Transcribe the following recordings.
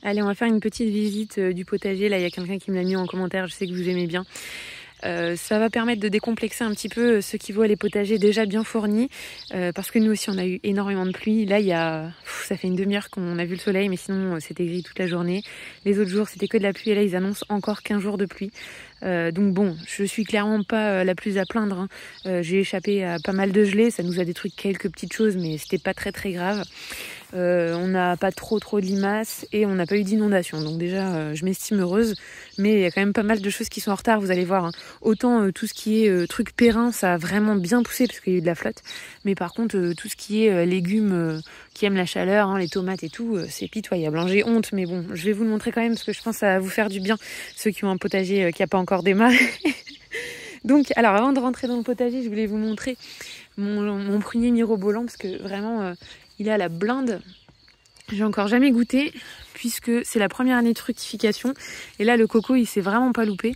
Allez, on va faire une petite visite du potager. Là, il y a quelqu'un qui me l'a mis en commentaire, je sais que vous aimez bien. Ça va permettre de décomplexer un petit peu ceux qui voient les potagers déjà bien fournis, parce que nous aussi on a eu énormément de pluie. Là ça fait une demi-heure qu'on a vu le soleil, mais sinon c'était gris toute la journée. Les autres jours c'était que de la pluie et là ils annoncent encore 15 jours de pluie. Donc bon, je suis clairement pas la plus à plaindre, hein. J'ai échappé à pas mal de gelée, ça nous a détruit quelques petites choses, mais c'était pas très très grave. On n'a pas trop de limaces et on n'a pas eu d'inondation. Donc déjà, je m'estime heureuse. Mais il y a quand même pas mal de choses qui sont en retard, vous allez voir, hein. Autant tout ce qui est truc périn, ça a vraiment bien poussé parce qu'il y a eu de la flotte. Mais par contre, tout ce qui est légumes qui aiment la chaleur, hein, les tomates et tout, c'est pitoyable, hein. J'ai honte, mais bon, je vais vous le montrer quand même parce que je pense que ça va vous faire du bien, ceux qui ont un potager qui n'a pas encore démarré. Donc, alors avant de rentrer dans le potager, je voulais vous montrer mon prunier mirobolant parce que vraiment... il est à la blinde. J'ai encore jamais goûté puisque c'est la première année de fructification. Et là, le coco, il s'est vraiment pas loupé.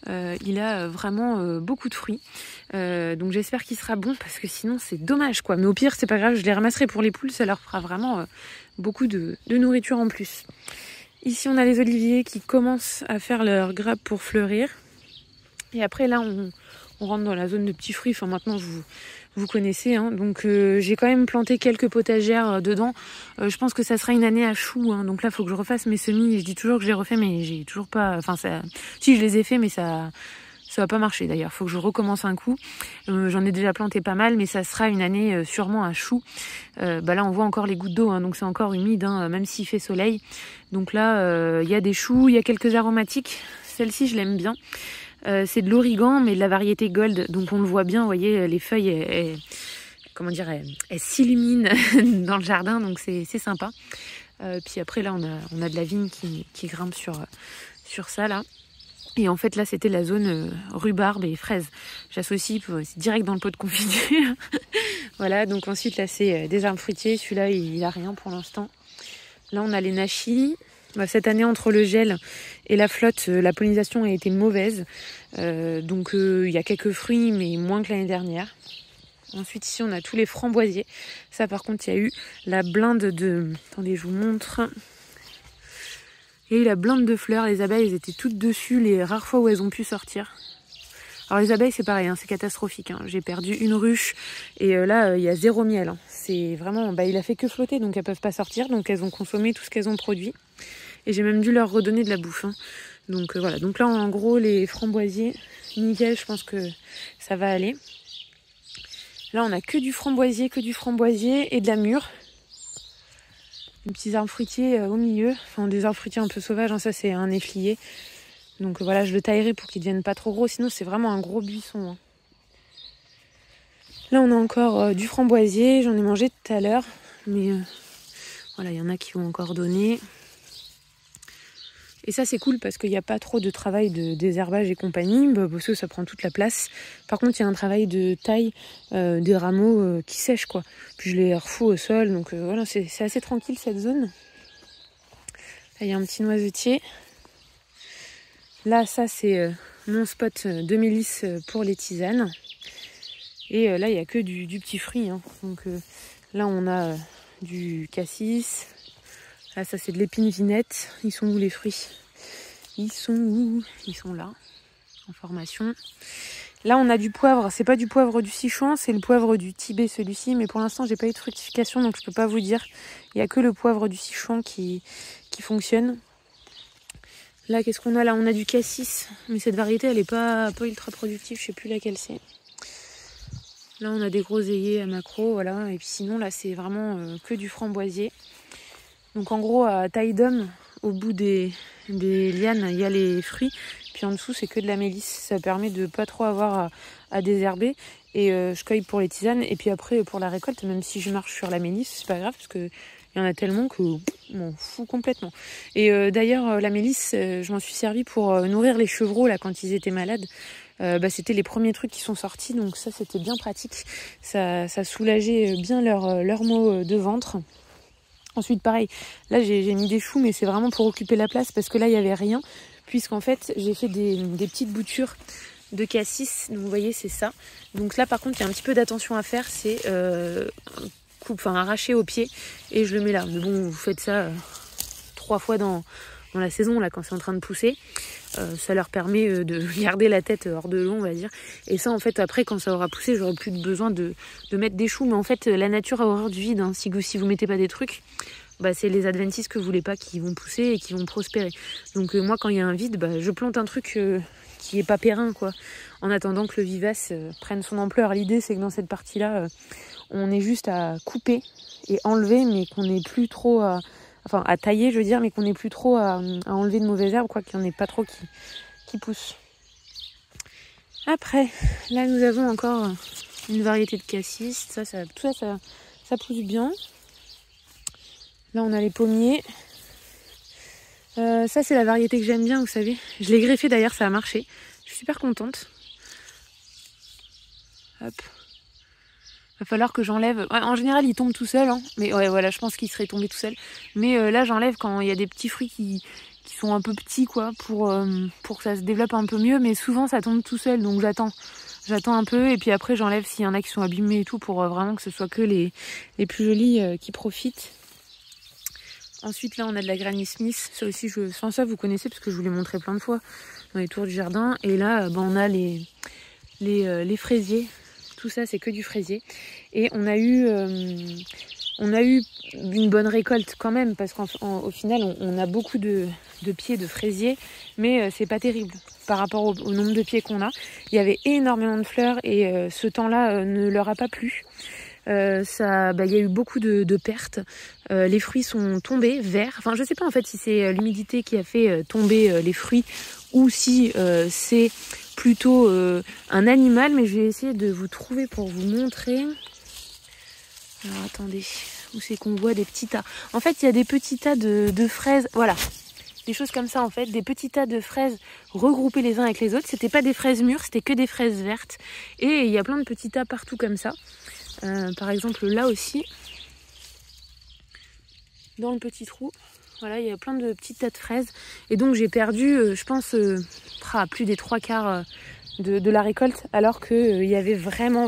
Il a vraiment beaucoup de fruits. Donc j'espère qu'il sera bon parce que sinon, c'est dommage, quoi. Mais au pire, c'est pas grave, je les ramasserai pour les poules. Ça leur fera vraiment beaucoup de nourriture en plus. Ici, on a les oliviers qui commencent à faire leur grappe pour fleurir. Et après, là, on rentre dans la zone de petits fruits. Enfin, maintenant, vous connaissez, hein. Donc j'ai quand même planté quelques potagères dedans. Je pense que ça sera une année à choux, hein. Donc là, il faut que je refasse mes semis. Je dis toujours que je les refais, mais j'ai toujours pas... Enfin, ça... Si, je les ai fait, mais ça va pas marcher d'ailleurs. Faut que je recommence un coup. J'en ai déjà planté pas mal, mais ça sera une année sûrement à choux. Là, on voit encore les gouttes d'eau, hein, donc c'est encore humide, hein, même s'il fait soleil. Donc là, il y a des choux, il y a quelques aromatiques. Celle-ci, je l'aime bien. C'est de l'origan, mais de la variété gold. Donc on le voit bien, vous voyez, les feuilles, elles s'illuminent dans le jardin, donc c'est sympa. Puis après, là, on a de la vigne qui grimpe sur ça, là. Et en fait, là, c'était la zone rhubarbe et fraises. J'associe, c'est direct dans le pot de confiture. Voilà, donc ensuite, là, c'est des arbres fruitiers. Celui-là, il a rien pour l'instant. Là, on a les nachis. Cette année, entre le gel et la flotte, la pollinisation a été mauvaise. Donc, il y a quelques fruits, mais moins que l'année dernière. Ensuite, ici, on a tous les framboisiers. Ça, par contre, il y a eu la blinde de... Attendez, je vous montre. Il y a eu la blinde de fleurs. Les abeilles, elles étaient toutes dessus les rares fois où elles ont pu sortir. Alors, les abeilles, c'est pareil, hein, c'est catastrophique, hein. J'ai perdu une ruche et là, il y a 0 miel, hein. C'est vraiment... il a fait que flotter, donc elles peuvent pas sortir. Donc, elles ont consommé tout ce qu'elles ont produit. Et j'ai même dû leur redonner de la bouffe, hein. Donc voilà, donc là en gros les framboisiers, nickel, je pense que ça va aller. Là on a que du framboisier et de la mûre. Des petits arbres fruitiers au milieu, enfin des arbres fruitiers un peu sauvages, hein, ça c'est un efflier. Donc voilà, je le taillerai pour qu'ils deviennent pas trop gros, sinon c'est vraiment un gros buisson, hein. Là on a encore du framboisier, j'en ai mangé tout à l'heure, mais voilà, il y en a qui vont encore donner. Et ça c'est cool parce qu'il n'y a pas trop de travail de désherbage et compagnie, parce que ça prend toute la place. Par contre il y a un travail de taille des rameaux qui sèchent, quoi. Puis je les refous au sol, donc voilà, c'est assez tranquille cette zone. Là il y a un petit noisetier. Là ça c'est mon spot de mélisse pour les tisanes. Et là il n'y a que du petit fruit, hein. Donc là on a du cassis. Là, ça, c'est de l'épine vinette. Ils sont où les fruits? Ils sont où? Ils sont là, en formation. Là, on a du poivre. C'est pas du poivre du Sichuan, c'est le poivre du Tibet, celui-ci. Mais pour l'instant, j'ai pas eu de fructification, donc je peux pas vous dire. Il y a que le poivre du Sichuan qui fonctionne. Là, qu'est-ce qu'on a? Là, on a du cassis. Mais cette variété, elle est pas ultra productive. Je sais plus laquelle c'est. Là, on a des groseilliers à macro, voilà. Et puis sinon, là, c'est vraiment que du framboisier. Donc en gros, à taille d'homme, au bout des lianes, il y a les fruits. Puis en dessous, c'est que de la mélisse. Ça permet de pas trop avoir à désherber. Et je cueille pour les tisanes. Et puis après, pour la récolte, même si je marche sur la mélisse, c'est pas grave parce que il y en a tellement que je m'en fous complètement. Et d'ailleurs, la mélisse, je m'en suis servi pour nourrir les chevreaux là quand ils étaient malades. C'était les premiers trucs qui sont sortis. Donc ça, c'était bien pratique. Ça soulageait bien leur maux de ventre. Ensuite, pareil, là j'ai mis des choux, mais c'est vraiment pour occuper la place parce que là il n'y avait rien, puisqu'en fait j'ai fait des petites boutures de cassis. Donc vous voyez, c'est ça. Donc là par contre, il y a un petit peu d'attention à faire, c'est arracher au pied et je le mets là. Mais bon, vous faites ça 3 fois dans la saison, là, quand c'est en train de pousser. Ça leur permet de garder la tête hors de l'eau, on va dire. Et ça, en fait, après, quand ça aura poussé, j'aurai plus besoin de mettre des choux. Mais en fait, la nature a horreur du vide. Hein. Si vous mettez pas des trucs, c'est les adventices que vous voulez pas qui vont pousser et qui vont prospérer. Donc moi, quand il y a un vide, je plante un truc qui est pas périn, quoi. En attendant que le vivace prenne son ampleur. L'idée, c'est que dans cette partie-là, on est juste à couper et enlever, mais qu'on n'est plus trop à tailler, je veux dire, mais qu'on n'est plus trop à enlever de mauvaises herbes, quoi, qu'il n'y en ait pas trop qui poussent. Après, là, nous avons encore une variété de cassis. Tout ça pousse bien. Là, on a les pommiers. Ça, c'est la variété que j'aime bien, vous savez. Je l'ai greffé d'ailleurs, ça a marché. Je suis super contente. Hop. Va falloir que j'enlève. Ouais, en général, il tombe tout seul, hein. Mais ouais, voilà, je pense qu'il serait tombé tout seul. Mais là, j'enlève quand il y a des petits fruits qui sont un peu petits, quoi, pour que ça se développe un peu mieux. Mais souvent, ça tombe tout seul, donc j'attends un peu. Et puis après, j'enlève s'il y en a qui sont abîmés et tout, pour vraiment que ce soit que les plus jolis qui profitent. Ensuite, là, on a de la Granny Smith. Ça aussi, ça, vous connaissez parce que je vous l'ai montré plein de fois dans les tours du jardin. Et là, on a les fraisiers. Tout ça, c'est que du fraisier. Et on a eu une bonne récolte quand même, parce qu'au final, on a beaucoup de pieds de fraisier, mais c'est pas terrible par rapport au nombre de pieds qu'on a. Il y avait énormément de fleurs et ce temps-là ne leur a pas plu. Il y a eu beaucoup de pertes. Les fruits sont tombés verts. Enfin, je sais pas en fait si c'est l'humidité qui a fait tomber les fruits ou si c'est plutôt un animal, mais je vais essayer de vous trouver pour vous montrer. Alors attendez, où c'est qu'on voit des petits tas? En fait, il y a des petits tas de fraises, voilà, des choses comme ça en fait, des petits tas de fraises regroupées les uns avec les autres. C'était pas des fraises mûres, c'était que des fraises vertes. Et il y a plein de petits tas partout comme ça. Par exemple là aussi, dans le petit trou, voilà, il y a plein de petits tas de fraises. Et donc j'ai perdu, je pense, plus des 3/4 de la récolte, alors qu'il y avait vraiment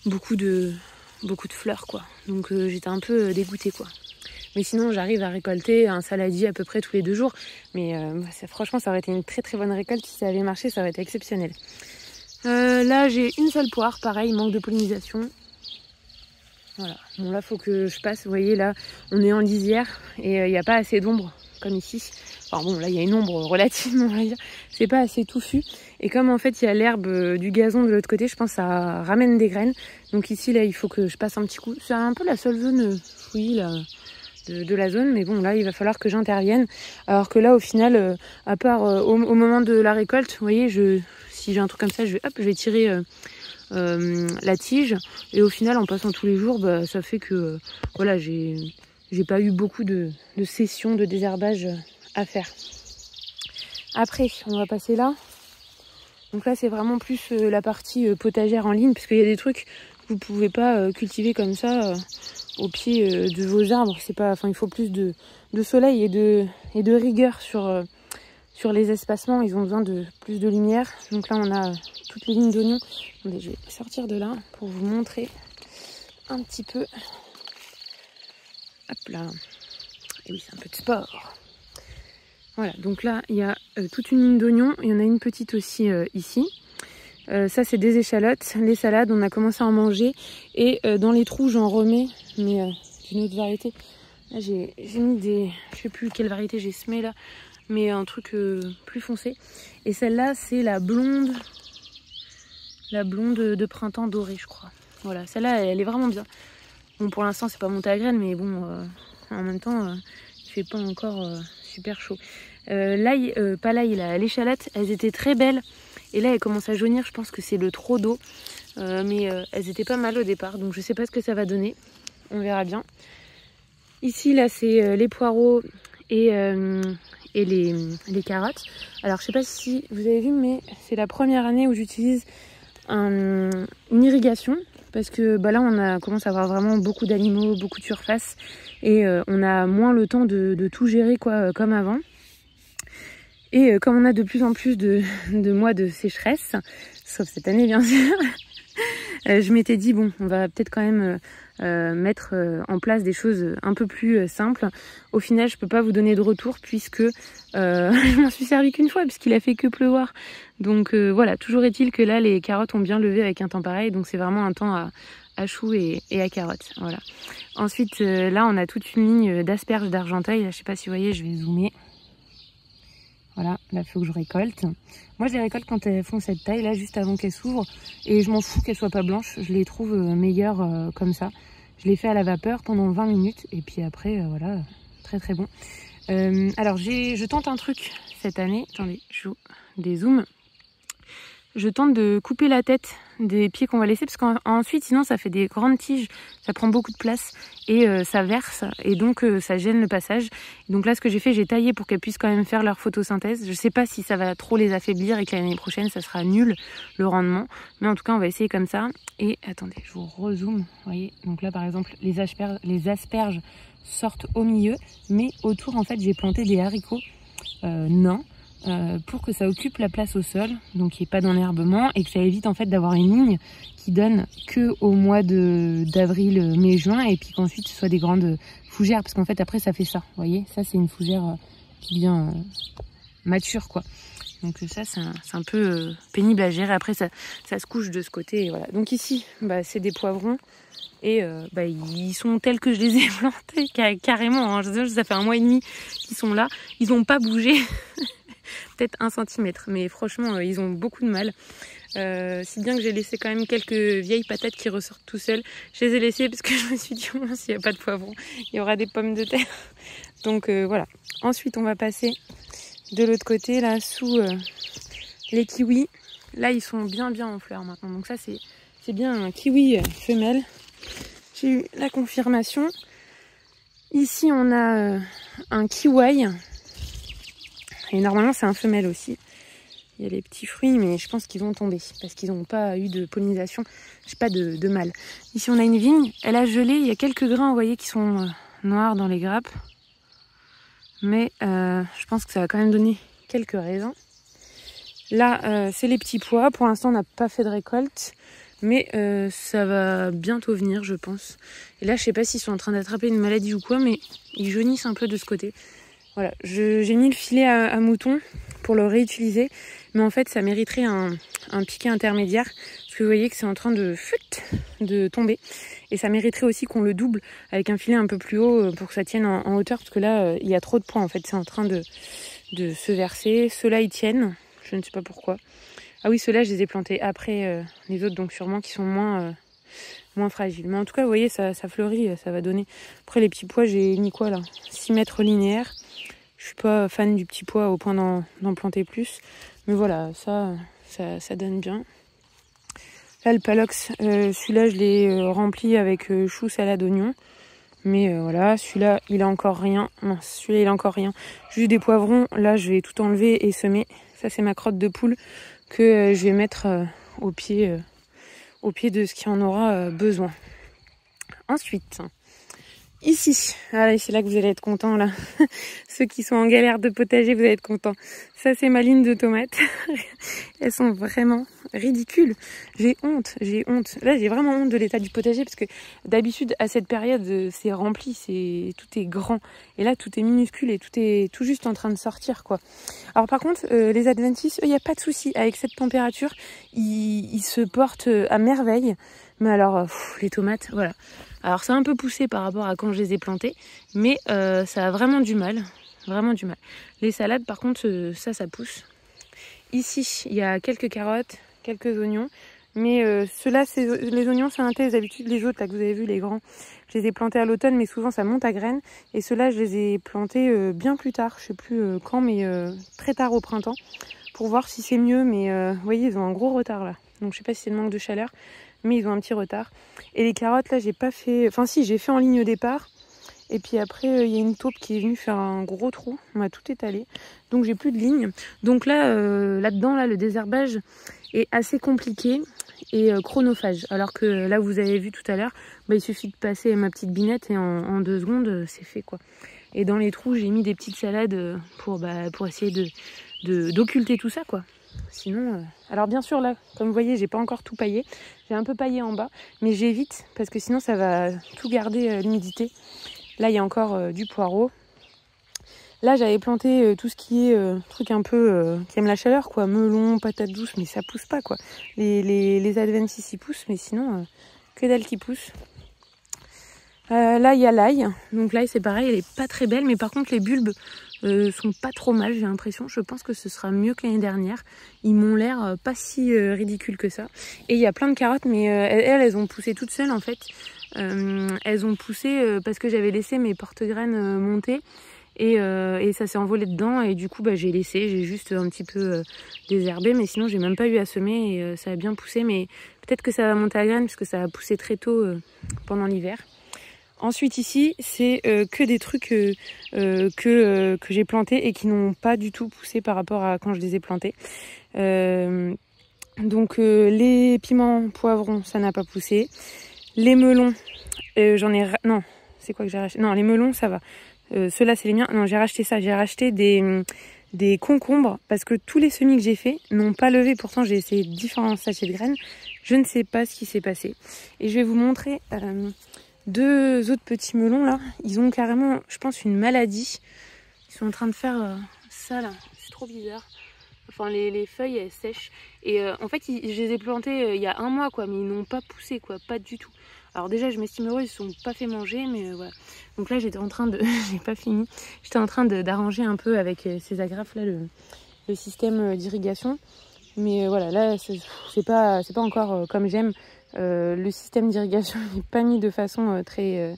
beaucoup de fleurs, quoi. Donc j'étais un peu dégoûtée, quoi. Mais sinon, j'arrive à récolter un saladier à peu près tous les 2 jours. Mais franchement, ça aurait été une très très bonne récolte. Si ça avait marché, ça aurait été exceptionnel. Là, j'ai une seule poire. Pareil, manque de pollinisation. Voilà. Bon, là, faut que je passe. Vous voyez, là, on est en lisière et il n'y a pas assez d'ombre comme ici. Enfin bon, là, il y a une ombre relativement, on va dire. C'est pas assez touffu. Et comme en fait, il y a l'herbe du gazon de l'autre côté, je pense que ça ramène des graines. Donc ici, là, il faut que je passe un petit coup. C'est un peu la seule zone fouillie, là, de la zone. Mais bon, là, il va falloir que j'intervienne. Alors que là, au final, à part au moment de la récolte, vous voyez, si j'ai un truc comme ça, je vais tirer la tige. Et au final, en passant tous les jours, ça fait que voilà, j'ai pas eu beaucoup de sessions de désherbage à faire. Après, on va passer là. Donc là, c'est vraiment plus la partie potagère en ligne, parce qu'il y a des trucs que vous pouvez pas cultiver comme ça au pied de vos arbres. C'est pas, il faut plus de soleil et de rigueur sur les espacements. Ils ont besoin de plus de lumière. Donc là, on a toutes les lignes d'oignons. Attendez, je vais sortir de là pour vous montrer un petit peu. Hop là. Et oui, c'est un peu de sport. Voilà, donc là, il y a toute une ligne d'oignons. Il y en a une petite aussi ici. Ça, c'est des échalotes. Les salades, on a commencé à en manger. Et dans les trous, j'en remets, mais d'une autre variété. Là, j'ai mis des... Je sais plus quelle variété j'ai semé là, mais un truc plus foncé. Et celle-là, c'est la blonde de printemps doré, je crois. Voilà, celle-là, elle est vraiment bien. Bon, pour l'instant, c'est pas monté à graines, mais bon, en même temps, il fait pas encore super chaud. L'ail, pas l'ail, l'échalote, elles étaient très belles. Et là, elles commencent à jaunir. Je pense que c'est le trop d'eau. Mais elles étaient pas mal au départ. Donc, je sais pas ce que ça va donner. On verra bien. Ici, là, c'est les poireaux et les carottes. Alors, je sais pas si vous avez vu, mais c'est la première année où j'utilise une irrigation. Parce que là, on commence à avoir vraiment beaucoup d'animaux, beaucoup de surface. Et on a moins le temps de tout gérer, quoi, comme avant. Et comme on a de plus en plus de mois de sécheresse, sauf cette année bien sûr, Je m'étais dit, bon, on va peut-être quand même mettre en place des choses un peu plus simples. Au final, je peux pas vous donner de retour puisque je m'en suis servi qu'une fois puisqu'il a fait que pleuvoir. Donc voilà, toujours est-il que là, les carottes ont bien levé avec un temps pareil. Donc c'est vraiment un temps à choux et à carottes. Voilà. Ensuite, là, on a toute une ligne d'asperges d'Argenteuil. Là, je sais pas si vous voyez, je vais zoomer. Voilà, là, il faut que je récolte. Moi, je les récolte quand elles font cette taille, là, juste avant qu'elles s'ouvrent. Et je m'en fous qu'elles soient pas blanches. Je les trouve meilleures comme ça. Je les fais à la vapeur pendant 20 minutes. Et puis après, voilà, très très bon. Alors, je tente un truc cette année. Attendez, je joue des zooms. Je tente de couper la tête des pieds qu'on va laisser parce qu'ensuite sinon ça fait des grandes tiges, ça prend beaucoup de place et ça verse et donc ça gêne le passage. Donc là ce que j'ai fait, j'ai taillé pour qu'elles puissent quand même faire leur photosynthèse. Je sais pas si ça va trop les affaiblir et que l'année prochaine ça sera nul le rendement, mais en tout cas on va essayer comme ça. Et attendez, je vous rezoome, vous voyez, donc là par exemple les asperges sortent au milieu, mais autour en fait j'ai planté des haricots nains. Pour que ça occupe la place au sol, donc qu'il n'y ait pas d'enherbement et que ça évite en fait d'avoir une ligne qui donne que au mois d'avril, mai, juin et puis qu'ensuite ce soit des grandes fougères parce qu'en fait après ça fait ça, vous voyez, ça c'est une fougère qui devient mature quoi. Donc ça c'est un peu pénible à gérer, après ça se couche de ce côté et voilà. Donc ici c'est des poivrons et ils sont tels que je les ai plantés carrément, hein. Ça fait 1 mois et demi qu'ils sont là, ils n'ont pas bougé. Peut-être 1 centimètre, mais franchement ils ont beaucoup de mal, si bien que j'ai laissé quand même quelques vieilles patates qui ressortent tout seules. Je les ai laissées parce que je me suis dit au moins s'il n'y a pas de poivron il y aura des pommes de terre. Donc voilà, ensuite on va passer de l'autre côté là sous les kiwis. Là ils sont bien en fleurs maintenant, donc ça c'est bien un kiwi femelle. J'ai eu la confirmation. Ici on a un kiwi. Et normalement c'est un femelle aussi. Il y a les petits fruits mais je pense qu'ils vont tomber parce qu'ils n'ont pas eu de pollinisation. J'ai pas de mâle. Ici on a une vigne, elle a gelé, il y a quelques grains vous voyez qui sont noirs dans les grappes. Mais je pense que ça va quand même donner quelques raisins. Là c'est les petits pois, pour l'instant on n'a pas fait de récolte. Mais ça va bientôt venir je pense. Et là je sais pas s'ils sont en train d'attraper une maladie ou quoi, mais ils jaunissent un peu de ce côté. Voilà, j'ai mis le filet à mouton pour le réutiliser, mais en fait ça mériterait un piquet intermédiaire, parce que vous voyez que c'est en train de tomber, et ça mériterait aussi qu'on le double avec un filet un peu plus haut pour que ça tienne en hauteur, parce que là il y a trop de points en fait, c'est en train de se verser. Ceux-là ils tiennent, je ne sais pas pourquoi. Ah oui, ceux-là je les ai plantés après les autres, donc sûrement qu'ils sont moins fragiles. Mais en tout cas vous voyez ça fleurit, ça va donner. Après les petits pois j'ai mis quoi là, 6 mètres linéaires. Je suis pas fan du petit pois au point d'en planter plus. Mais voilà, ça donne bien. Là, le palox, celui-là, je l'ai rempli avec chou, salade, oignon. Mais voilà, celui-là, il a encore rien. Non, celui-là, il a encore rien. Juste des poivrons. Là, je vais tout enlever et semer. Ça, c'est ma crotte de poule que je vais mettre au pied de ce qui en aura besoin. Ensuite... ici, allez, c'est là que vous allez être contents là. Ceux qui sont en galère de potager, vous allez être contents. Ça c'est ma ligne de tomates. Elles sont vraiment ridicules. J'ai honte. Là j'ai vraiment honte de l'état du potager parce que d'habitude à cette période c'est rempli, tout est grand. Et là tout est minuscule et tout est tout juste en train de sortir quoi. Alors par contre les adventices, il n'y a pas de souci. Avec cette température, ils se portent à merveille. Mais alors les tomates, voilà. Alors c'est un peu poussé par rapport à quand je les ai plantées, mais ça a vraiment du mal. Les salades par contre ça pousse. Ici il y a quelques carottes, quelques oignons, mais ceux-là, les oignons c'est un thé, d'habitude les autres là que vous avez vu, les grands, je les ai plantés à l'automne, mais souvent ça monte à graines, et ceux-là je les ai plantés bien plus tard, je sais plus quand, mais très tard au printemps, pour voir si c'est mieux, mais vous voyez ils ont un gros retard là, donc je sais pas si c'est le manque de chaleur, mais ils ont un petit retard. Et les carottes là j'ai pas fait, enfin si j'ai fait en ligne au départ, et puis après il y a une taupe qui est venue faire un gros trou, on m'a tout étalé, donc j'ai plus de ligne. Donc là là-dedans là, le désherbage est assez compliqué et chronophage, alors que là vous avez vu tout à l'heure, il suffit de passer ma petite binette et en 2 secondes c'est fait quoi. Et dans les trous j'ai mis des petites salades pour essayer d'occulter tout ça quoi. Sinon, alors bien sûr là, comme vous voyez, j'ai pas encore tout paillé. J'ai un peu paillé en bas, mais j'évite parce que sinon ça va tout garder l'humidité. Là, il y a encore du poireau. Là, j'avais planté tout ce qui est truc un peu qui aime la chaleur, quoi. Melon, patates douces, mais ça pousse pas, quoi. Les adventices, ils poussent, mais sinon, que dalle qui pousse. Là, il y a l'ail. Donc l'ail, c'est pareil, elle est pas très belle, mais par contre, les bulbes sont pas trop mal, j'ai l'impression. Je pense que ce sera mieux que l'année dernière. Ils m'ont l'air pas si ridicules que ça. Et il y a plein de carottes, mais elles ont poussé toutes seules, en fait. Elles ont poussé parce que j'avais laissé mes porte-graines monter. Et ça s'est envolé dedans et du coup j'ai laissé, j'ai juste un petit peu désherbé, mais sinon j'ai même pas eu à semer et ça a bien poussé, mais peut-être que ça va monter à graines puisque ça a poussé très tôt pendant l'hiver. Ensuite ici c'est que des trucs que j'ai plantés et qui n'ont pas du tout poussé par rapport à quand je les ai plantés. Donc les piments poivrons, ça n'a pas poussé. Les melons, non, c'est quoi que j'ai racheté? Non, les melons ça va. Ceux-là c'est les miens. Non, j'ai racheté ça. J'ai racheté des concombres parce que tous les semis que j'ai faits n'ont pas levé. Pourtant j'ai essayé différents sachets de graines. Je ne sais pas ce qui s'est passé. Et je vais vous montrer deux autres petits melons là. Ils ont carrément, je pense, une maladie. Ils sont en train de faire ça là. C'est trop bizarre. Enfin les feuilles elles sèchent. Et en fait je les ai plantés il y a un mois quoi. Mais ils n'ont pas poussé quoi. Pas du tout. Alors déjà je m'estime heureuse, ils ne sont pas fait manger, mais voilà. Donc là j'étais en train de, j'ai pas fini, j'étais en train d'arranger un peu avec ces agrafes là le système d'irrigation. Mais voilà, là c'est pas encore comme j'aime. Le système d'irrigation n'est pas mis de façon très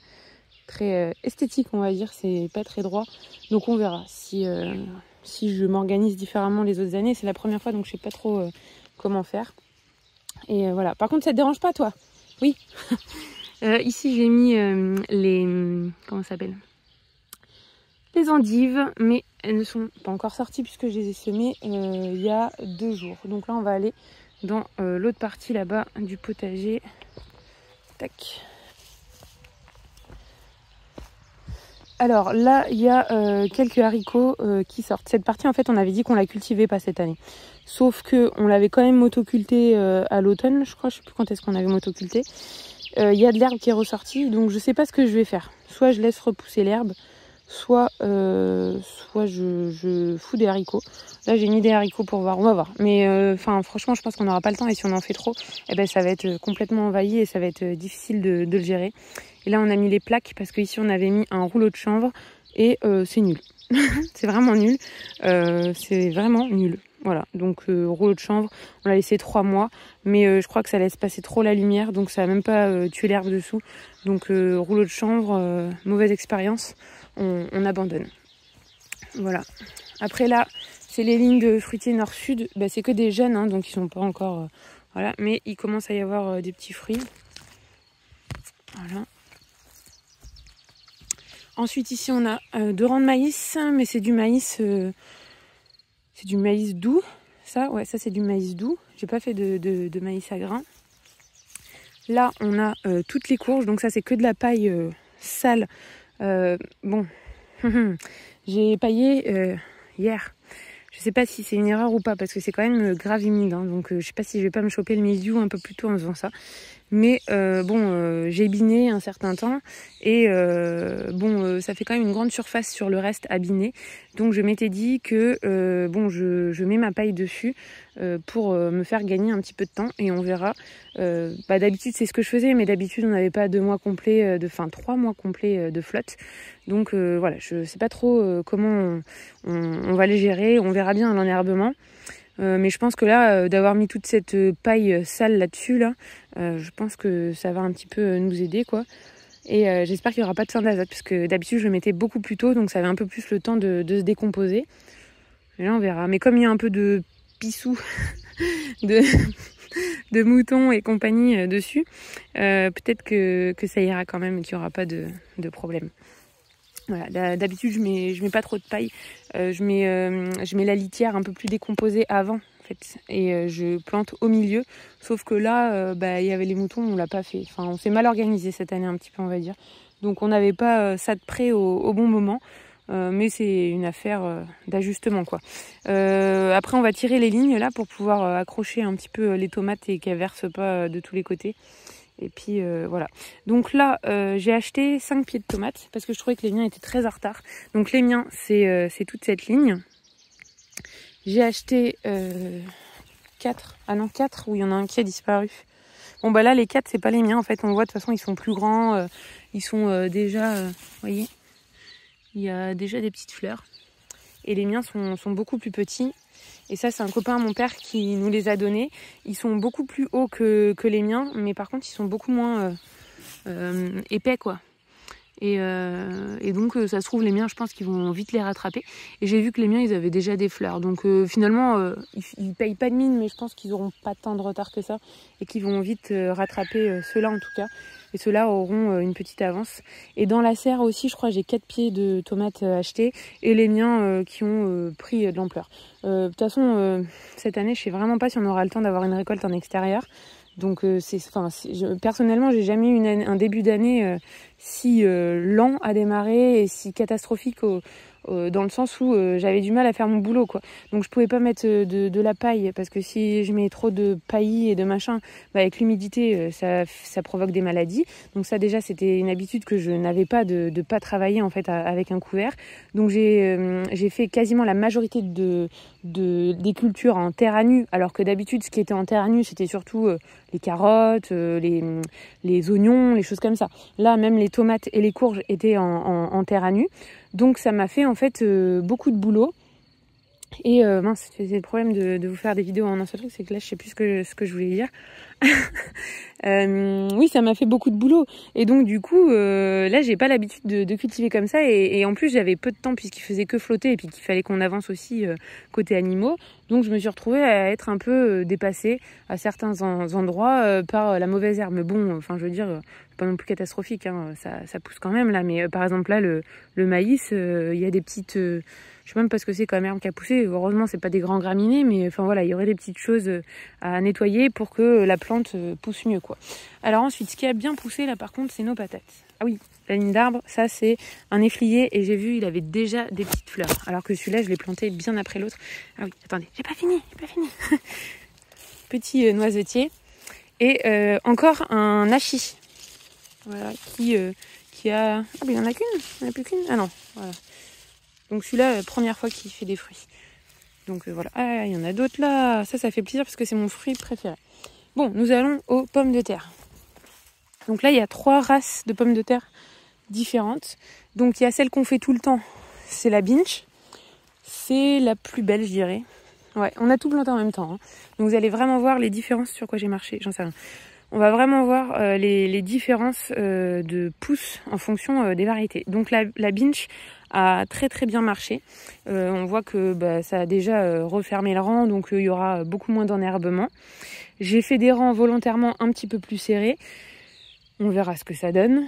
esthétique on va dire, c'est pas très droit. Donc on verra si je m'organise différemment les autres années. C'est la première fois donc je sais pas trop comment faire. Et voilà, par contre ça te dérange pas toi? Oui. Ici j'ai mis comment ça s'appelle, les endives, mais elles ne sont pas encore sorties puisque je les ai semées il y a 2 jours. Donc là on va aller dans l'autre partie là-bas du potager. Tac. Alors là il y a quelques haricots qui sortent. Cette partie en fait on avait dit qu'on la cultivait pas cette année. Sauf que on l'avait quand même motoculté à l'automne, je crois, je sais plus quand est-ce qu'on avait motoculté. Y a de l'herbe qui est ressortie, donc je sais pas ce que je vais faire. Soit je laisse repousser l'herbe, soit je fous des haricots. Là j'ai mis des haricots pour voir, on va voir. Mais franchement je pense qu'on n'aura pas le temps et si on en fait trop, ça va être complètement envahi et ça va être difficile de le gérer. Et là on a mis les plaques parce qu'ici on avait mis un rouleau de chanvre et c'est nul. C'est vraiment nul. C'est vraiment nul. Voilà, donc rouleau de chanvre, on l'a laissé 3 mois, mais je crois que ça laisse passer trop la lumière, donc ça va même pas tuer l'herbe dessous. Donc rouleau de chanvre, mauvaise expérience, on abandonne. Voilà. Après là, c'est les lignes de fruitiers nord-sud, c'est que des jeunes, hein, donc ils sont pas encore... voilà, mais il commence à y avoir des petits fruits. Voilà. Ensuite ici on a 2 rangs de maïs, mais c'est du maïs... c'est du maïs doux, ça, ouais, ça c'est du maïs doux. J'ai pas fait de maïs à grains. Là, on a toutes les courges, donc ça c'est que de la paille sale. Bon, j'ai paillé hier. Je sais pas si c'est une erreur ou pas, parce que c'est quand même grave humide, hein, donc je sais pas si je vais pas me choper le mildiou un peu plus tôt en faisant ça. Mais j'ai biné un certain temps et ça fait quand même une grande surface sur le reste à biner. Donc je m'étais dit que je mets ma paille dessus pour me faire gagner un petit peu de temps et on verra. D'habitude c'est ce que je faisais, mais d'habitude on n'avait pas 2 mois complets, 3 mois complets de flotte. Donc voilà, je sais pas trop comment on va les gérer. On verra bien l'enherbement. Mais je pense que là, d'avoir mis toute cette paille sale là-dessus, je pense que ça va un petit peu nous aider, quoi. Et j'espère qu'il n'y aura pas de fin d'azote, parce que d'habitude, je le mettais beaucoup plus tôt, donc ça avait un peu plus le temps de se décomposer. Et là, on verra. Mais comme il y a un peu de pissou, de moutons et compagnie dessus, peut-être que ça ira quand même et qu'il n'y aura pas de problème. Voilà, d'habitude je mets pas trop de paille, je mets la litière un peu plus décomposée avant en fait et je plante au milieu, sauf que là il y avait les moutons, on l'a pas fait, enfin on s'est mal organisé cette année un petit peu on va dire, donc on n'avait pas ça de près au bon moment, mais c'est une affaire d'ajustement quoi. Après on va tirer les lignes là pour pouvoir accrocher un petit peu les tomates et qu'elles versent pas de tous les côtés. Et puis voilà. Donc là j'ai acheté 5 pieds de tomates parce que je trouvais que les miens étaient très en retard. Donc les miens c'est toute cette ligne. J'ai acheté 4. Ah non 4, où il y en a un qui a disparu. Bon bah là les 4 c'est pas les miens en fait. On voit de toute façon ils sont plus grands. Ils sont déjà, vous voyez, il y a déjà des petites fleurs. Et les miens sont beaucoup plus petits. Et ça, c'est un copain à mon père qui nous les a donnés. Ils sont beaucoup plus hauts que les miens, mais par contre, ils sont beaucoup moins épais, quoi. Et donc, ça se trouve, les miens, je pense qu'ils vont vite les rattraper. Et j'ai vu que les miens, ils avaient déjà des fleurs. Donc, finalement, ils payent pas de mine, mais je pense qu'ils auront pas tant de retard que ça. Et qu'ils vont vite rattraper ceux-là, en tout cas. Et ceux-là auront une petite avance. Et dans la serre aussi, je crois, j'ai 4 pieds de tomates achetés. Et les miens qui ont pris de l'ampleur. De toute façon, cette année, je sais vraiment pas si on aura le temps d'avoir une récolte en extérieur. Donc personnellement, j'ai jamais eu un début d'année si lent à démarrer et si catastrophique dans le sens où j'avais du mal à faire mon boulot quoi. Donc je pouvais pas mettre de la paille parce que si je mets trop de paillis et de machin, bah, avec l'humidité ça provoque des maladies. Donc ça déjà c'était une habitude que je n'avais pas de pas travailler en fait avec un couvert. Donc j'ai fait quasiment la majorité des cultures en terre à nu, alors que d'habitude ce qui était en terre à nu c'était surtout les carottes, les oignons, les choses comme ça. Là même les tomates et les courges étaient en terre à nu. Donc ça m'a fait en fait beaucoup de boulot. Et mince, c'est le problème de vous faire des vidéos en un seul truc, c'est que là je sais plus ce que je voulais dire. Oui, ça m'a fait beaucoup de boulot. Et donc du coup, là j'ai pas l'habitude de cultiver comme ça. Et en plus j'avais peu de temps puisqu'il faisait que flotter et puis qu'il fallait qu'on avance aussi côté animaux. Donc je me suis retrouvée à être un peu dépassée à certains endroits par la mauvaise herbe. Mais bon, enfin je veux dire, c'est pas non plus catastrophique, hein, ça pousse quand même là. Mais par exemple là, le maïs, il y a des petites... je sais même pas ce que c'est comme herbe qui a poussé. Heureusement, c'est pas des grands graminées, mais enfin voilà, il y aurait des petites choses à nettoyer pour que la plante pousse mieux, quoi. Alors ensuite, ce qui a bien poussé là, par contre, c'est nos patates. Ah oui, la ligne d'arbre, ça c'est un efflier et j'ai vu, il avait déjà des petites fleurs. Alors que celui-là, je l'ai planté bien après l'autre. Ah oui, attendez, j'ai pas fini. Petit noisetier et encore un hachis. Voilà, qui a. Ah ben il y en a qu'une, il n'y en a plus qu'une. Ah non, voilà. Donc celui-là, première fois qu'il fait des fruits. Donc voilà. Ah, il y en a d'autres là. Ça fait plaisir parce que c'est mon fruit préféré. Bon, nous allons aux pommes de terre. Donc là, il y a 3 races de pommes de terre différentes. Donc il y a celle qu'on fait tout le temps. C'est la Binch. C'est la plus belle, je dirais. Ouais, on a tout planté en même temps. Hein. Donc vous allez vraiment voir les différences sur quoi j'ai marché. J'en sais rien. On va vraiment voir les différences de pousses en fonction des variétés. Donc la Binch a très très bien marché. On voit que ça a déjà refermé le rang, donc il y aura beaucoup moins d'enherbement. J'ai fait des rangs volontairement un petit peu plus serrés. On verra ce que ça donne.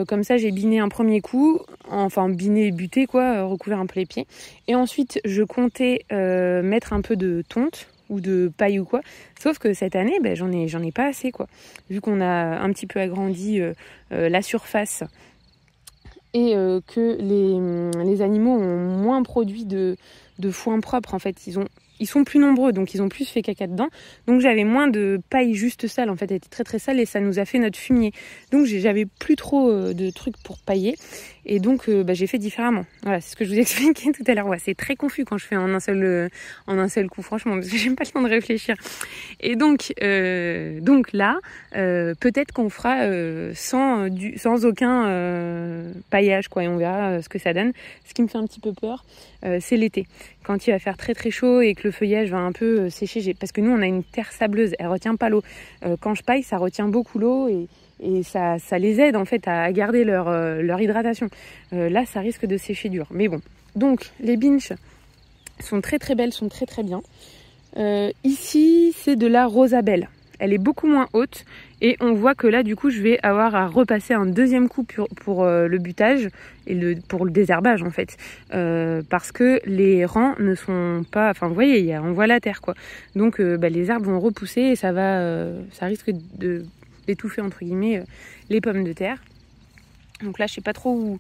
Comme ça, j'ai biné un premier coup, enfin biné et buté quoi, recouvert un peu les pieds. Et ensuite, je comptais mettre un peu de tonte ou de paille ou quoi. Sauf que cette année, j'en ai pas assez quoi. Vu qu'on a un petit peu agrandi la surface et que les animaux ont moins produit de foin propre en fait. Ils sont plus nombreux, donc ils ont plus fait caca dedans. Donc j'avais moins de paille juste sale, en fait, elle était très très sale et ça nous a fait notre fumier. Donc j'avais plus trop de trucs pour pailler et donc j'ai fait différemment. Voilà, c'est ce que je vous expliquais tout à l'heure. Ouais, c'est très confus quand je fais en un seul coup, franchement, parce que j'ai pas le temps de réfléchir. Et donc là, peut-être qu'on fera sans aucun paillage, quoi, et on verra ce que ça donne. Ce qui me fait un petit peu peur, c'est l'été. Quand il va faire très très chaud et que le feuillage va un peu sécher, parce que nous on a une terre sableuse, elle retient pas l'eau. Quand je paille, ça retient beaucoup l'eau et ça les aide en fait à garder leur hydratation. Là, ça risque de sécher dur. Mais bon, donc les Binch sont très très belles, sont très très bien. Ici, c'est de la Rosabelle. Elle est beaucoup moins haute et on voit que là du coup je vais avoir à repasser un deuxième coup pour le butage et pour le désherbage en fait parce que les rangs ne sont pas, enfin vous voyez, on voit la terre quoi, donc les herbes vont repousser et ça risque d'étouffer entre guillemets les pommes de terre. Donc là je sais pas trop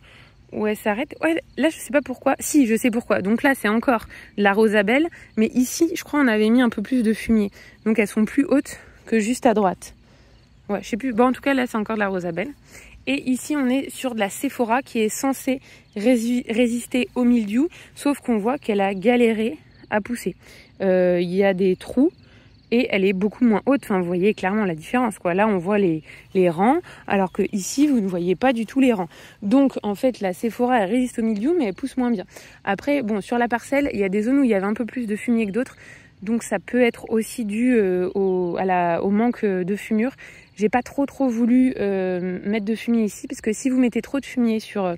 Ouais, ça arrête. Ouais, là, je sais pas pourquoi. Si, je sais pourquoi. Donc là, c'est encore de la rosabelle. Mais ici, je crois on avait mis un peu plus de fumier. Donc elles sont plus hautes que juste à droite. Ouais, je sais plus. Bon, en tout cas, là, c'est encore de la rosabelle. Et ici, on est sur de la Sephora qui est censée résister au mildiou. Sauf qu'on voit qu'elle a galéré à pousser. Il y a des trous. Et elle est beaucoup moins haute, enfin vous voyez clairement la différence quoi. Là on voit les rangs, alors que ici vous ne voyez pas du tout les rangs. Donc en fait la Sephora elle résiste au mildiou mais elle pousse moins bien. Après bon sur la parcelle il y a des zones où il y avait un peu plus de fumier que d'autres, donc ça peut être aussi dû au manque de fumure. J'ai pas trop voulu mettre de fumier ici parce que si vous mettez trop de fumier sur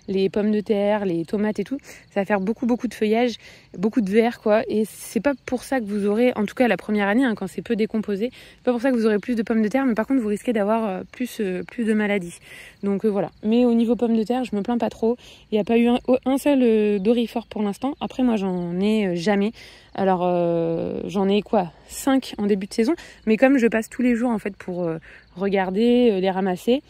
les pommes de terre, les tomates et tout, ça va faire beaucoup de feuillage, beaucoup de verre quoi, et c'est pas pour ça que vous aurez, en tout cas la première année hein, quand c'est peu décomposé, c'est pas pour ça que vous aurez plus de pommes de terre, mais par contre vous risquez d'avoir plus de maladies. Donc voilà. Mais au niveau pommes de terre, je me plains pas trop. Il n'y a pas eu un seul dorifort pour l'instant. Après moi j'en ai jamais. Alors j'en ai 5 en début de saison, mais comme je passe tous les jours en fait pour regarder, les ramasser,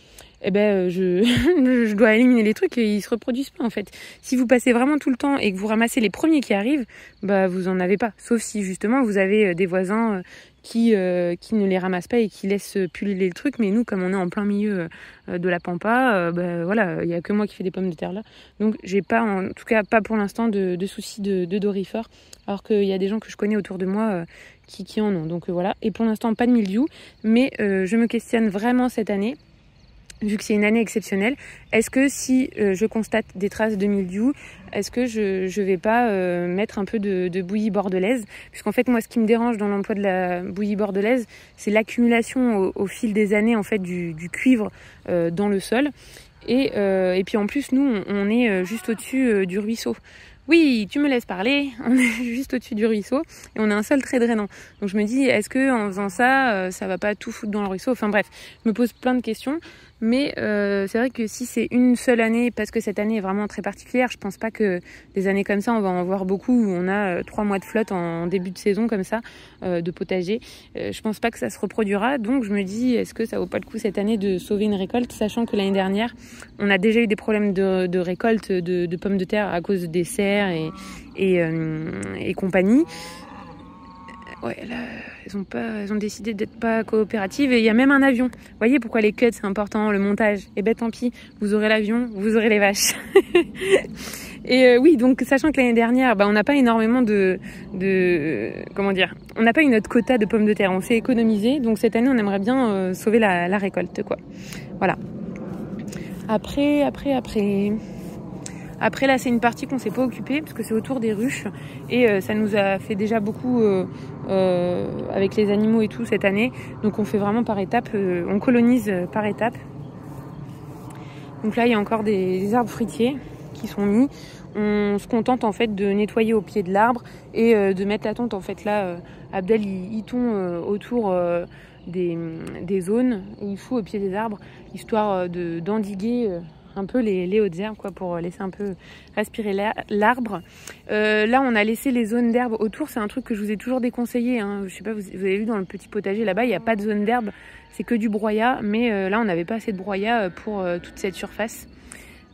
eh ben je dois éliminer les trucs et ils se reproduisent pas en fait. Si vous passez vraiment tout le temps et que vous ramassez les premiers qui arrivent, bah vous en avez pas. Sauf si justement vous avez des voisins qui ne les ramassent pas et qui laissent pulluler le truc. Mais nous, comme on est en plein milieu de la pampa, bah voilà, il y a que moi qui fais des pommes de terre là. Donc j'ai pas, en tout cas pas pour l'instant de soucis de dorifort. Alors qu'il y a des gens que je connais autour de moi qui en ont. Donc voilà. Et pour l'instant pas de mildiou, mais je me questionne vraiment cette année. Vu que c'est une année exceptionnelle, est-ce que si je constate des traces de mildiou, est-ce que je vais pas mettre un peu de bouillie bordelaise? Puisqu'en fait, moi, ce qui me dérange dans l'emploi de la bouillie bordelaise, c'est l'accumulation au fil des années en fait du cuivre dans le sol. Et puis en plus, nous, on est juste au-dessus du ruisseau. Oui, tu me laisses parler. On est juste au-dessus du ruisseau et on a un sol très drainant. Donc je me dis, est-ce que en faisant ça, ça va pas tout foutre dans le ruisseau? Enfin bref, je me pose plein de questions. Mais c'est vrai que si c'est une seule année, parce que cette année est vraiment très particulière, je pense pas que des années comme ça, on va en voir beaucoup, où on a 3 mois de flotte en début de saison comme ça, de potager. Je pense pas que ça se reproduira, donc je me dis, est-ce que ça vaut pas le coup cette année de sauver une récolte, sachant que l'année dernière, on a déjà eu des problèmes de récolte de pommes de terre à cause des cerfs et compagnie. Ouais, là, elles ont décidé d'être pas coopératives et il y a même un avion. Vous voyez pourquoi les cuts c'est important, le montage. Et ben tant pis, vous aurez l'avion, vous aurez les vaches. Et oui, donc sachant que l'année dernière, on n'a pas énormément comment dire, on n'a pas eu notre quota de pommes de terre, on s'est économisé. Donc cette année, on aimerait bien sauver la récolte, quoi. Voilà. Après là c'est une partie qu'on s'est pas occupée parce que c'est autour des ruches et ça nous a fait déjà beaucoup avec les animaux et tout cette année. Donc on fait vraiment par étapes, on colonise par étapes. Donc là il y a encore des arbres fruitiers qui sont mis. On se contente en fait de nettoyer au pied de l'arbre et de mettre la tonte en fait là. Abdel il tond autour des zones où il fout au pied des arbres histoire d'endiguer un peu les hautes herbes quoi, pour laisser un peu respirer l'arbre. Là on a laissé les zones d'herbe autour, c'est un truc que je vous ai toujours déconseillé hein. Je sais pas, vous avez vu dans le petit potager là-bas, il n'y a pas de zone d'herbe, c'est que du broyat, mais là on n'avait pas assez de broyat pour toute cette surface.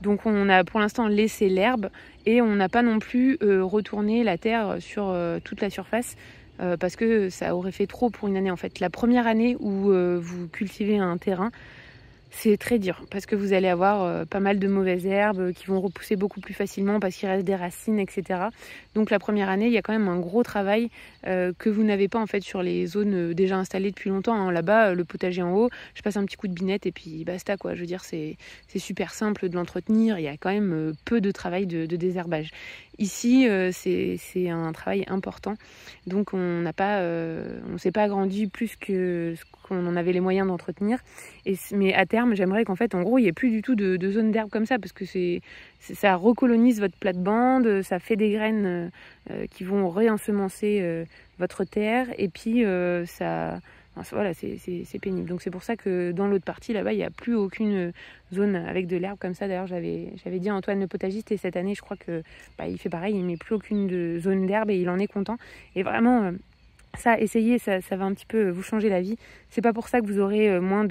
Donc on a pour l'instant laissé l'herbe et on n'a pas non plus retourné la terre sur toute la surface parce que ça aurait fait trop pour une année en fait. La première année où vous cultivez un terrain, c'est très dur parce que vous allez avoir pas mal de mauvaises herbes qui vont repousser beaucoup plus facilement parce qu'il reste des racines, etc. Donc la première année, il y a quand même un gros travail que vous n'avez pas en fait sur les zones déjà installées depuis longtemps. Hein. Là-bas, le potager en haut, je passe un petit coup de binette et puis basta quoi. Je veux dire, c'est super simple de l'entretenir. Il y a quand même peu de travail de désherbage. Ici, c'est un travail important. Donc on s'est pas agrandi plus que ce qu'on en avait les moyens d'entretenir. Mais à terme, j'aimerais qu'en fait, en gros, il n'y ait plus du tout de zone d'herbe comme ça parce que ça recolonise votre plate-bande, ça fait des graines qui vont réensemencer votre terre et puis voilà, c'est pénible. Donc c'est pour ça que dans l'autre partie, là-bas, il n'y a plus aucune zone avec de l'herbe comme ça. D'ailleurs, j'avais dit à Antoine le potagiste et cette année, je crois que il fait pareil, il met plus aucune zone d'herbe et il en est content. Et vraiment, Ça, essayez, ça va un petit peu vous changer la vie. C'est pas pour ça que vous aurez moins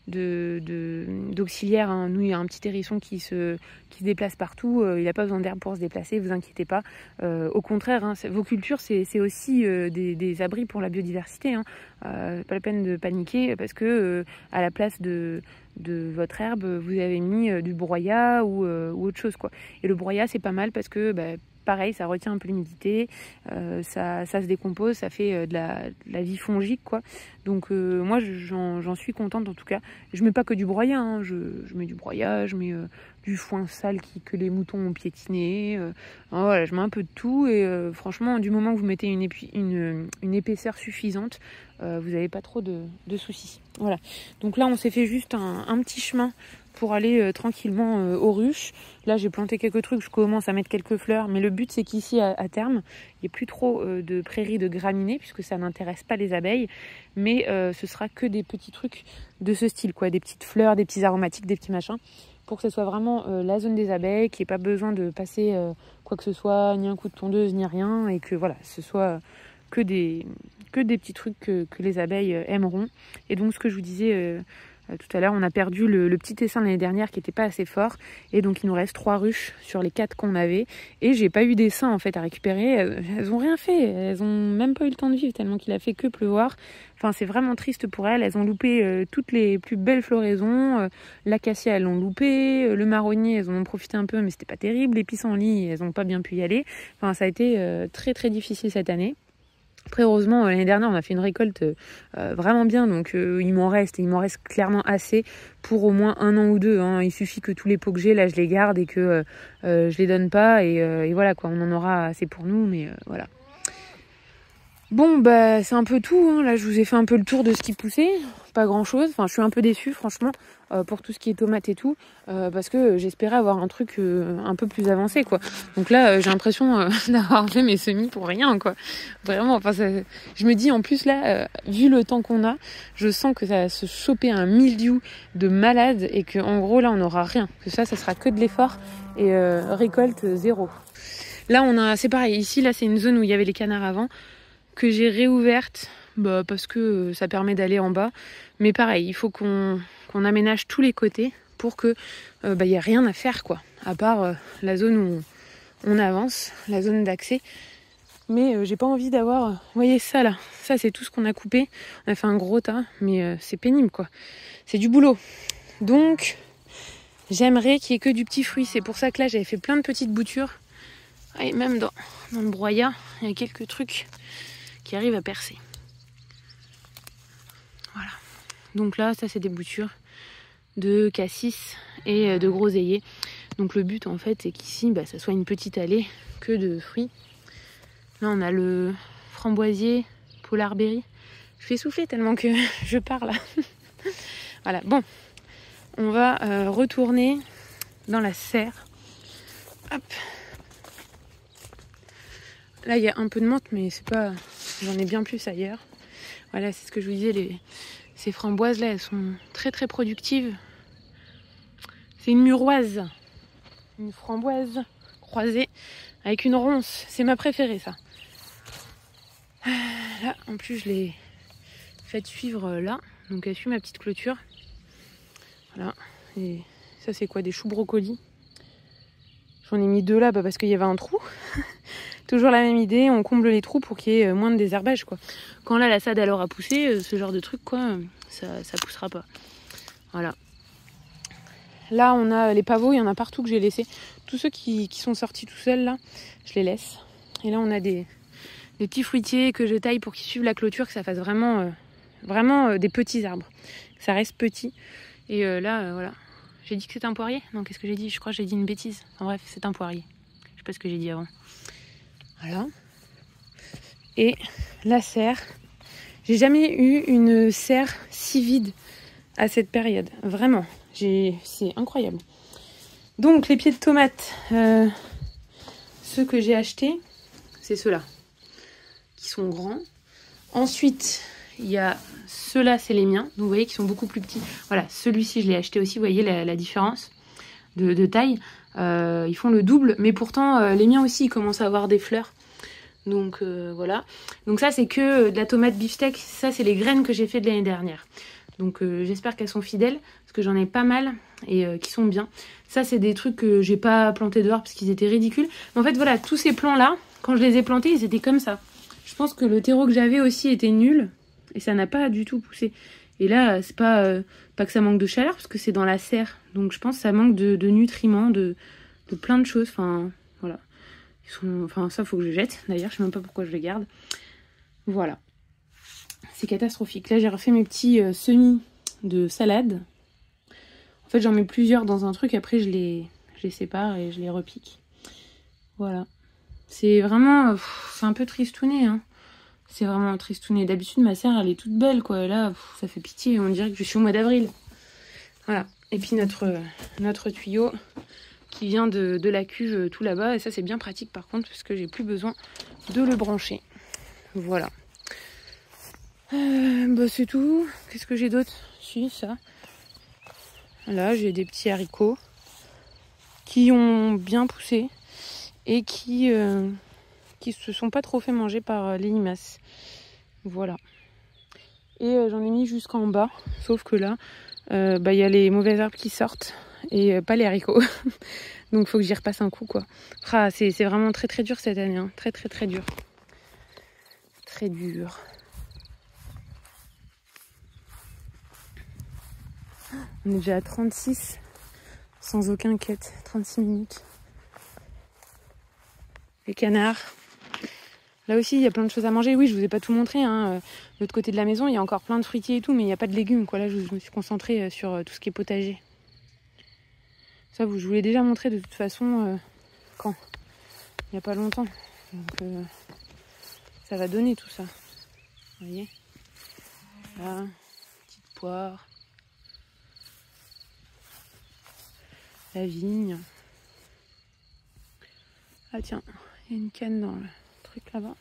d'auxiliaires. Hein. Nous, il y a un petit hérisson qui se déplace partout. Il n'a pas besoin d'herbe pour se déplacer, vous inquiétez pas. Au contraire, hein, vos cultures, c'est aussi des abris pour la biodiversité. Hein. Pas la peine de paniquer parce que à la place de votre herbe, vous avez mis du broyat ou autre chose, quoi. Et le broyat, c'est pas mal parce que pareil, ça retient un peu l'humidité, ça se décompose, ça fait de la vie fongique, quoi. Donc moi, j'en suis contente en tout cas. Je mets pas que du broyat, hein. Je mets du broyat, je mets du foin sale que les moutons ont piétiné. Voilà, je mets un peu de tout et franchement, du moment que vous mettez une épaisseur suffisante, vous n'avez pas trop de soucis. Voilà. Donc là, on s'est fait juste un petit chemin pour aller tranquillement aux ruches. Là, j'ai planté quelques trucs, je commence à mettre quelques fleurs, mais le but, c'est qu'ici, à terme, il n'y ait plus trop de prairies de graminées, puisque ça n'intéresse pas les abeilles, mais ce sera que des petits trucs de ce style, quoi, des petites fleurs, des petits aromatiques, des petits machins, pour que ce soit vraiment la zone des abeilles, qu'il n'y ait pas besoin de passer quoi que ce soit, ni un coup de tondeuse, ni rien, et que voilà, ce soit que des petits trucs que les abeilles aimeront. Et donc, ce que je vous disais tout à l'heure, on a perdu le petit essaim l'année dernière qui n'était pas assez fort, et donc il nous reste 3 ruches sur les 4 qu'on avait, et j'ai pas eu d'essaim en fait à récupérer. Elles ont rien fait, elles ont même pas eu le temps de vivre tellement qu'il a fait que pleuvoir. Enfin, c'est vraiment triste pour elles ont loupé toutes les plus belles floraisons. L'acacia, elles l'ont loupé, le marronnier, elles en ont profité un peu, mais c'était pas terrible. Les pissenlits, elles ont pas bien pu y aller. Enfin, ça a été très très difficile cette année. Après, heureusement, l'année dernière, on a fait une récolte vraiment bien, donc il m'en reste clairement assez pour au moins 1 an ou 2. Hein. Il suffit que tous les pots que j'ai, là, je les garde et que je les donne pas, et voilà, quoi, on en aura assez pour nous, mais voilà. Bon, c'est un peu tout, hein. Là, je vous ai fait un peu le tour de ce qui poussait, pas grand-chose. Enfin, je suis un peu déçue, franchement, pour tout ce qui est tomates et tout, parce que j'espérais avoir un truc un peu plus avancé, quoi. Donc là, j'ai l'impression d'avoir fait mes semis pour rien, quoi. Vraiment, enfin, je me dis, en plus, là, vu le temps qu'on a, je sens que ça va se choper un mildiou de malade et que, en gros, là, on n'aura rien. Que ça sera que de l'effort et récolte 0. Là, c'est pareil. Ici, là, c'est une zone où il y avait les canards avant, que j'ai réouverte parce que ça permet d'aller en bas. Mais pareil, il faut qu'on aménage tous les côtés pour que y ait rien à faire, quoi. À part la zone où on avance, la zone d'accès. Mais j'ai pas envie d'avoir... Vous voyez ça là, ça c'est tout ce qu'on a coupé. On a fait un gros tas, mais c'est pénible, quoi. C'est du boulot. Donc j'aimerais qu'il y ait que du petit fruit. C'est pour ça que là j'avais fait plein de petites boutures. Et même dans le broyat, il y a quelques trucs qui arrivent à percer. Voilà. Donc là, ça c'est des boutures de cassis et de groseilliers. Donc le but en fait, c'est qu'ici, ça soit une petite allée que de fruits. Là, on a le framboisier polarberry. Je fais souffler tellement que je parle. Voilà. Bon, on va retourner dans la serre. Hop. Là, il y a un peu de menthe, mais c'est pas... J'en ai bien plus ailleurs. Voilà, c'est ce que je vous disais. Ces framboises-là, elles sont très très productives. C'est une muroise. Une framboise croisée avec une ronce. C'est ma préférée, ça. Là, en plus, je l'ai faite suivre là. Donc, elle suit ma petite clôture. Voilà. Et ça, c'est quoi? Des choux brocolis. J'en ai mis 2 là parce qu'il y avait un trou. Toujours la même idée, on comble les trous pour qu'il y ait moins de désherbage, quoi. Quand là la sade elle aura poussé, ce genre de truc, quoi, ça poussera pas. Voilà. Là on a les pavots, il y en a partout que j'ai laissé. Tous ceux qui sont sortis tout seuls là, je les laisse. Et là on a des petits fruitiers que je taille pour qu'ils suivent la clôture, que ça fasse vraiment des petits arbres. Que ça reste petit. Et là voilà. J'ai dit que c'était un poirier? Non, qu'est-ce que j'ai dit? Je crois que j'ai dit une bêtise. Enfin bref, c'est un poirier. Je sais pas ce que j'ai dit avant. Voilà. Et la serre. J'ai jamais eu une serre si vide à cette période. Vraiment. C'est incroyable. Donc les pieds de tomates, ceux que j'ai achetés, c'est ceux-là. Qui sont grands. Ensuite, il y a ceux-là, c'est les miens. Donc vous voyez qu'ils sont beaucoup plus petits. Voilà, celui-ci, je l'ai acheté aussi. Vous voyez la différence de taille. Ils font le double. Mais pourtant, les miens aussi, ils commencent à avoir des fleurs. Donc voilà. Donc ça c'est que de la tomate beefsteak. Ça c'est les graines que j'ai fait de l'année dernière. Donc j'espère qu'elles sont fidèles parce que j'en ai pas mal et qui sont bien. Ça c'est des trucs que j'ai pas plantés dehors parce qu'ils étaient ridicules. Mais en fait voilà, tous ces plants là, quand je les ai plantés, ils étaient comme ça. Je pense que le terreau que j'avais aussi était nul et ça n'a pas du tout poussé. Et là c'est pas que ça manque de chaleur parce que c'est dans la serre. Donc je pense que ça manque de nutriments, de plein de choses. Enfin voilà. Enfin ça faut que je les jette d'ailleurs, je sais même pas pourquoi je les garde. Voilà. C'est catastrophique. Là j'ai refait mes petits semis de salade. En fait j'en mets plusieurs dans un truc, après je les sépare et je les repique. Voilà. C'est vraiment... c'est un peu tristouné hein. C'est vraiment tristouné. D'habitude ma serre elle est toute belle quoi. Et là ça fait pitié, on dirait que je suis au mois d'avril. Voilà. Et puis notre tuyau qui vient de la cuve tout là-bas. Et ça c'est bien pratique par contre parce que j'ai plus besoin de le brancher. Voilà. Bah c'est tout. Qu'est-ce que j'ai d'autre? Si, ça. Là j'ai des petits haricots qui ont bien poussé et qui se sont pas trop fait manger par les limaces. Voilà. Et j'en ai mis jusqu'en bas. Sauf que là, y a les mauvaises herbes qui sortent et pas les haricots. Donc faut que j'y repasse un coup quoi. Ah, c'est vraiment très très dur cette année. Hein. Très très très dur. Très dur. On est déjà à 36 sans aucun quête. 36 minutes. Les canards. Là aussi, il y a plein de choses à manger. Oui, je vous ai pas tout montré. Hein. De l'autre côté de la maison, il y a encore plein de fruitiers et tout, mais il n'y a pas de légumes. Quoi. Là, je me suis concentrée sur tout ce qui est potager. Ça, je vous l'ai déjà montré de toute façon quand il n'y a pas longtemps. Donc, ça va donner tout ça. Vous voyez? Là, petite poire. La vigne. Ah tiens, il y a une canne dans le truc là-bas.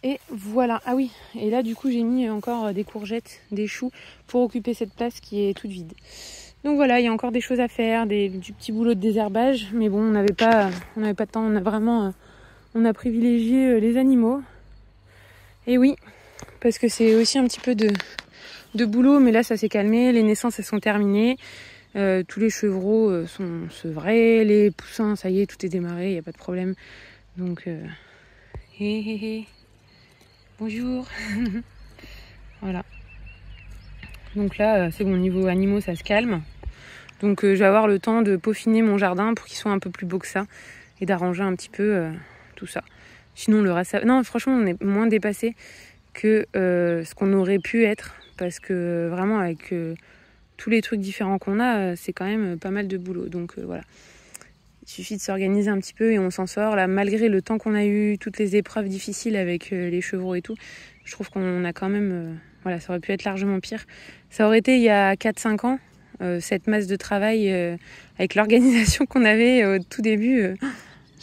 Et voilà. Ah oui, et là du coup j'ai mis encore des courgettes, des choux pour occuper cette place qui est toute vide. Donc voilà, il y a encore des choses à faire, du petit boulot de désherbage. Mais bon, on n'avait pas de temps, on a privilégié les animaux. Et oui, parce que c'est aussi un petit peu de boulot, mais là ça s'est calmé, les naissances elles sont terminées. Tous les chevreaux sont sevrés, les poussins, ça y est, tout est démarré, il n'y a pas de problème. Donc, bonjour. Voilà. Donc là, c'est bon, niveau animaux, ça se calme. Donc je vais avoir le temps de peaufiner mon jardin pour qu'il soit un peu plus beau que ça et d'arranger un petit peu tout ça. Sinon, le reste... Non, franchement, on est moins dépassé que ce qu'on aurait pu être. Parce que vraiment, avec... tous les trucs différents qu'on a, c'est quand même pas mal de boulot. Donc voilà, il suffit de s'organiser un petit peu et on s'en sort. Là, malgré le temps qu'on a eu, toutes les épreuves difficiles avec les chevreaux et tout, je trouve qu'on a quand même... voilà, ça aurait pu être largement pire. Ça aurait été il y a 4-5 ans, cette masse de travail avec l'organisation qu'on avait au tout début.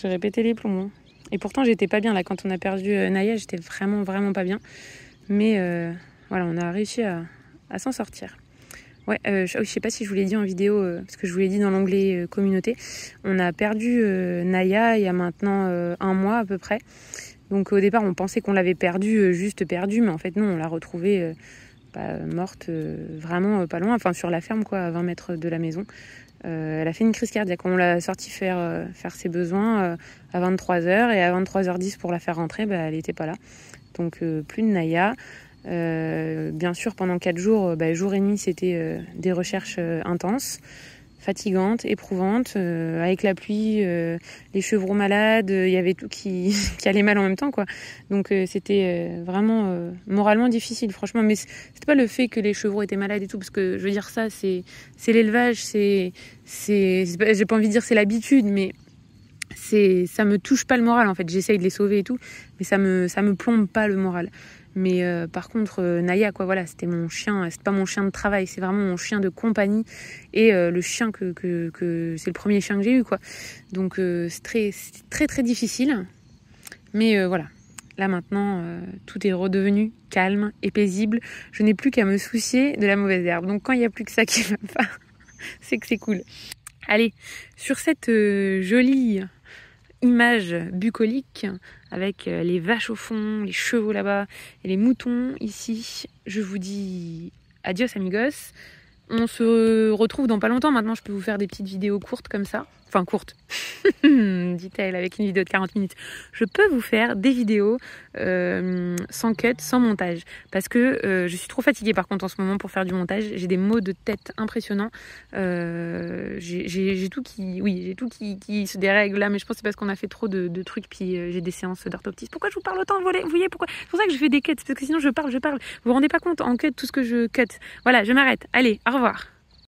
J'aurais pété les plombs. Hein. Et pourtant, j'étais pas bien là. Quand on a perdu Naya, j'étais vraiment, vraiment pas bien. Mais voilà, on a réussi à s'en sortir. Ouais, je sais pas si je vous l'ai dit en vidéo, parce que je vous l'ai dit dans l'onglet communauté. On a perdu Naya il y a maintenant 1 mois à peu près. Donc au départ, on pensait qu'on l'avait perdue, juste perdue, mais en fait non, on l'a retrouvée morte vraiment pas loin, enfin sur la ferme quoi, à 20 mètres de la maison. Elle a fait une crise cardiaque. On l'a sortie faire ses besoins à 23h et à 23h10 pour la faire rentrer, elle n'était pas là. Donc plus de Naya. Bien sûr pendant 4 jours, jour et nuit c'était des recherches intenses, fatigantes, éprouvantes, avec la pluie, les chevreaux malades, il y avait tout qui allait mal en même temps quoi. Donc c'était vraiment moralement difficile franchement, mais c'était pas le fait que les chevreaux étaient malades et tout, parce que je veux dire ça c'est l'élevage, j'ai pas envie de dire c'est l'habitude, mais ça me touche pas le moral en fait. J'essaye de les sauver et tout, mais ça me plombe pas le moral. Mais par contre Naya quoi, voilà, c'était mon chien, c'est pas mon chien de travail, c'est vraiment mon chien de compagnie et le chien que c'est le premier chien que j'ai eu quoi. Donc c'est très très difficile. Mais voilà, là maintenant tout est redevenu calme et paisible. Je n'ai plus qu'à me soucier de la mauvaise herbe. Donc quand il n'y a plus que ça qui va pas, c'est que c'est cool. Allez, sur cette jolie image bucolique avec les vaches au fond, les chevaux là-bas et les moutons ici, je vous dis adios amigos. On se retrouve dans pas longtemps. Maintenant, je peux vous faire des petites vidéos courtes comme ça. Enfin, courtes, dit-elle, avec une vidéo de 40 minutes. Je peux vous faire des vidéos sans cut, sans montage. Parce que je suis trop fatiguée par contre en ce moment pour faire du montage. J'ai des maux de tête impressionnants. J'ai tout qui se dérègle là. Mais je pense que c'est parce qu'on a fait trop de trucs. Puis j'ai des séances d'orthoptiste. Pourquoi je vous parle autant? Vous voyez pourquoi? C'est pour ça que je fais des cuts. Parce que sinon je parle. Vous vous rendez pas compte en cut tout ce que je cut. Voilà, je m'arrête. Allez, au revoir.